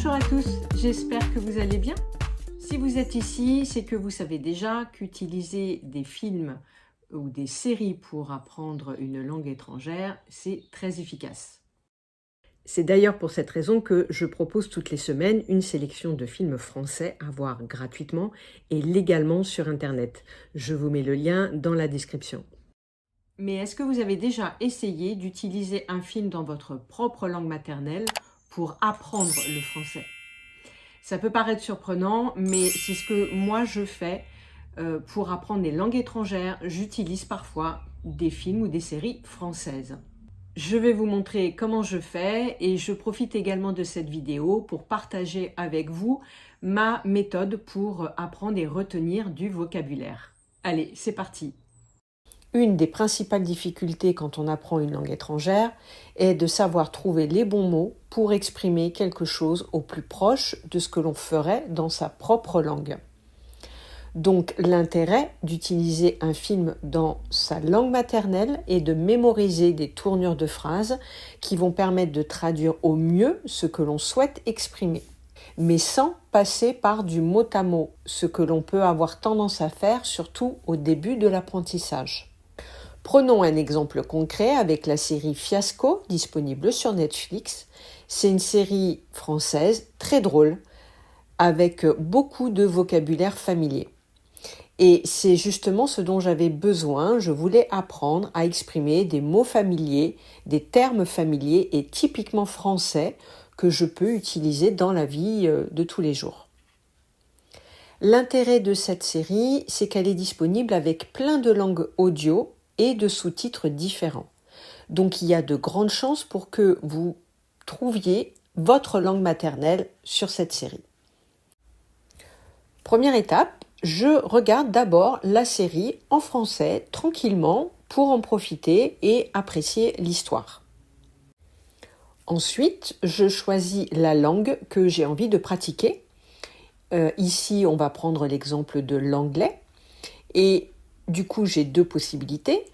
Bonjour à tous, j'espère que vous allez bien. Si vous êtes ici, c'est que vous savez déjà qu'utiliser des films ou des séries pour apprendre une langue étrangère, c'est très efficace. C'est d'ailleurs pour cette raison que je propose toutes les semaines une sélection de films français à voir gratuitement et légalement sur Internet. Je vous mets le lien dans la description. Mais est-ce que vous avez déjà essayé d'utiliser un film dans votre propre langue maternelle pour apprendre le français? Ça peut paraître surprenant, mais c'est ce que moi je fais pour apprendre les langues étrangères. J'utilise parfois des films ou des séries françaises. Je vais vous montrer comment je fais et je profite également de cette vidéo pour partager avec vous ma méthode pour apprendre et retenir du vocabulaire. Allez, c'est parti! Une des principales difficultés quand on apprend une langue étrangère est de savoir trouver les bons mots pour exprimer quelque chose au plus proche de ce que l'on ferait dans sa propre langue. Donc l'intérêt d'utiliser un film dans sa langue maternelle est de mémoriser des tournures de phrases qui vont permettre de traduire au mieux ce que l'on souhaite exprimer, mais sans passer par du mot à mot, ce que l'on peut avoir tendance à faire surtout au début de l'apprentissage. Prenons un exemple concret avec la série Fiasco, disponible sur Netflix. C'est une série française très drôle, avec beaucoup de vocabulaire familier. Et c'est justement ce dont j'avais besoin. Je voulais apprendre à exprimer des mots familiers, des termes familiers et typiquement français que je peux utiliser dans la vie de tous les jours. L'intérêt de cette série, c'est qu'elle est disponible avec plein de langues audio et de sous-titres différents. Donc il y a de grandes chances pour que vous trouviez votre langue maternelle sur cette série. Première étape, je regarde d'abord la série en français tranquillement pour en profiter et apprécier l'histoire. Ensuite, je choisis la langue que j'ai envie de pratiquer. Ici, on va prendre l'exemple de l'anglais et du coup, j'ai deux possibilités.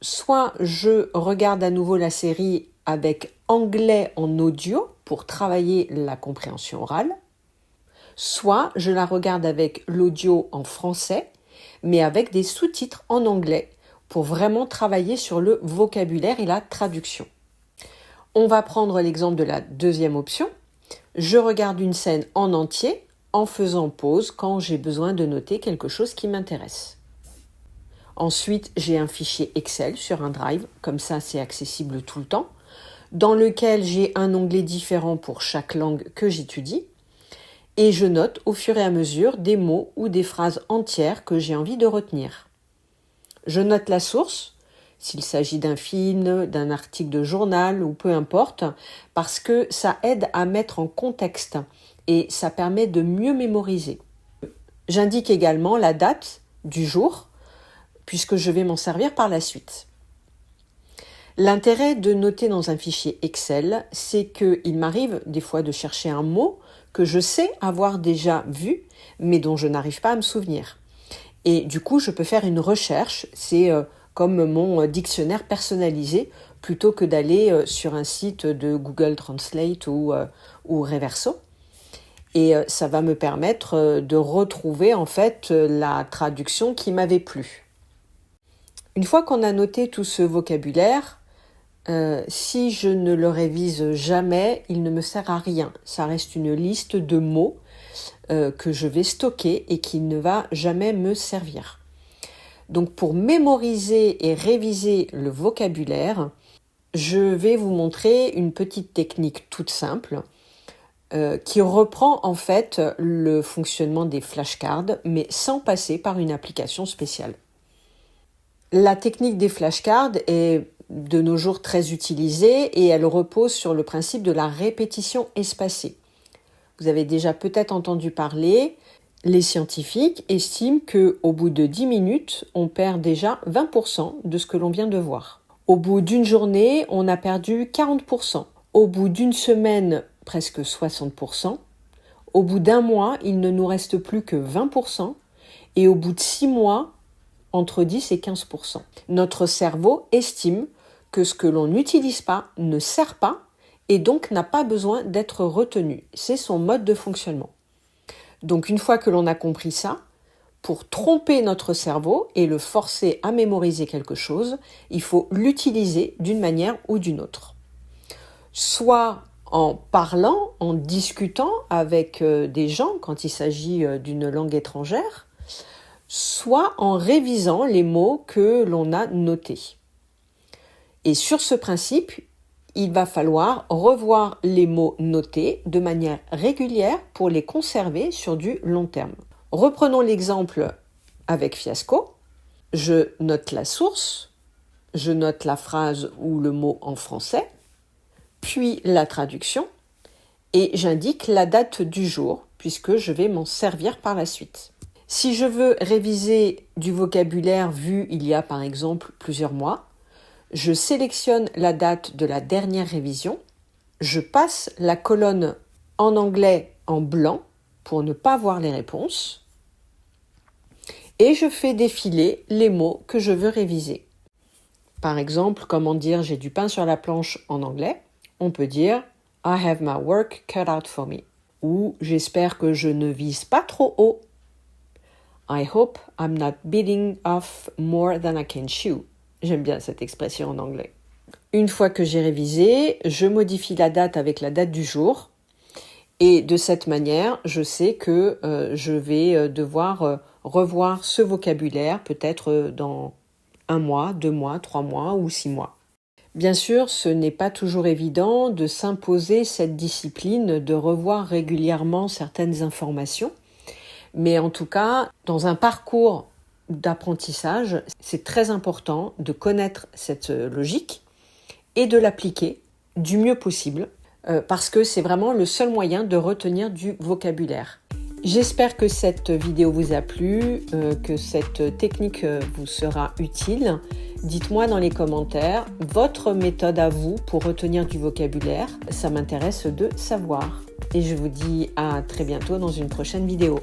Soit je regarde à nouveau la série avec anglais en audio pour travailler la compréhension orale, soit je la regarde avec l'audio en français, mais avec des sous-titres en anglais pour vraiment travailler sur le vocabulaire et la traduction. On va prendre l'exemple de la deuxième option. Je regarde une scène en entier en faisant pause quand j'ai besoin de noter quelque chose qui m'intéresse. Ensuite, j'ai un fichier Excel sur un drive, comme ça c'est accessible tout le temps, dans lequel j'ai un onglet différent pour chaque langue que j'étudie, et je note au fur et à mesure des mots ou des phrases entières que j'ai envie de retenir. Je note la source, s'il s'agit d'un film, d'un article de journal ou peu importe, parce que ça aide à mettre en contexte et ça permet de mieux mémoriser. J'indique également la date du jour, puisque je vais m'en servir par la suite. L'intérêt de noter dans un fichier Excel, c'est qu'il m'arrive des fois de chercher un mot que je sais avoir déjà vu, mais dont je n'arrive pas à me souvenir. Et du coup, je peux faire une recherche, c'est comme mon dictionnaire personnalisé, plutôt que d'aller sur un site de Google Translate ou Reverso. Et ça va me permettre de retrouver en fait la traduction qui m'avait plu. Une fois qu'on a noté tout ce vocabulaire, si je ne le révise jamais, il ne me sert à rien. Ça reste une liste de mots que je vais stocker et qui ne va jamais me servir. Donc pour mémoriser et réviser le vocabulaire, je vais vous montrer une petite technique toute simple qui reprend en fait le fonctionnement des flashcards, mais sans passer par une application spéciale. La technique des flashcards est de nos jours très utilisée et elle repose sur le principe de la répétition espacée. Vous avez déjà peut-être entendu parler, les scientifiques estiment qu'au bout de 10 minutes, on perd déjà 20% de ce que l'on vient de voir. Au bout d'une journée, on a perdu 40%. Au bout d'une semaine, presque 60%. Au bout d'un mois, il ne nous reste plus que 20%. Et au bout de 6 mois, entre 10 et 15%. Notre cerveau estime que ce que l'on n'utilise pas ne sert pas et donc n'a pas besoin d'être retenu. C'est son mode de fonctionnement. Donc une fois que l'on a compris ça, pour tromper notre cerveau et le forcer à mémoriser quelque chose, il faut l'utiliser d'une manière ou d'une autre. Soit en parlant, en discutant avec des gens quand il s'agit d'une langue étrangère, soit en révisant les mots que l'on a notés. Et sur ce principe, il va falloir revoir les mots notés de manière régulière pour les conserver sur du long terme. Reprenons l'exemple avec Fiasco. Je note la source, je note la phrase ou le mot en français, puis la traduction, et j'indique la date du jour, puisque je vais m'en servir par la suite. Si je veux réviser du vocabulaire vu il y a par exemple plusieurs mois, je sélectionne la date de la dernière révision, je passe la colonne en anglais en blanc pour ne pas voir les réponses, et je fais défiler les mots que je veux réviser. Par exemple, comment dire « j'ai du pain sur la planche » en anglais, on peut dire « I have my work cut out for me » ou « j'espère que je ne vise pas trop haut » I hope I'm not biting off more than I can chew. J'aime bien cette expression en anglais. Une fois que j'ai révisé, je modifie la date avec la date du jour. Et de cette manière, je sais que je vais devoir revoir ce vocabulaire peut-être dans 1 mois, 2 mois, 3 mois ou 6 mois. Bien sûr, ce n'est pas toujours évident de s'imposer cette discipline, de revoir régulièrement certaines informations. Mais en tout cas, dans un parcours d'apprentissage, c'est très important de connaître cette logique et de l'appliquer du mieux possible parce que c'est vraiment le seul moyen de retenir du vocabulaire. J'espère que cette vidéo vous a plu, que cette technique vous sera utile. Dites-moi dans les commentaires votre méthode à vous pour retenir du vocabulaire. Ça m'intéresse de savoir. Et je vous dis à très bientôt dans une prochaine vidéo.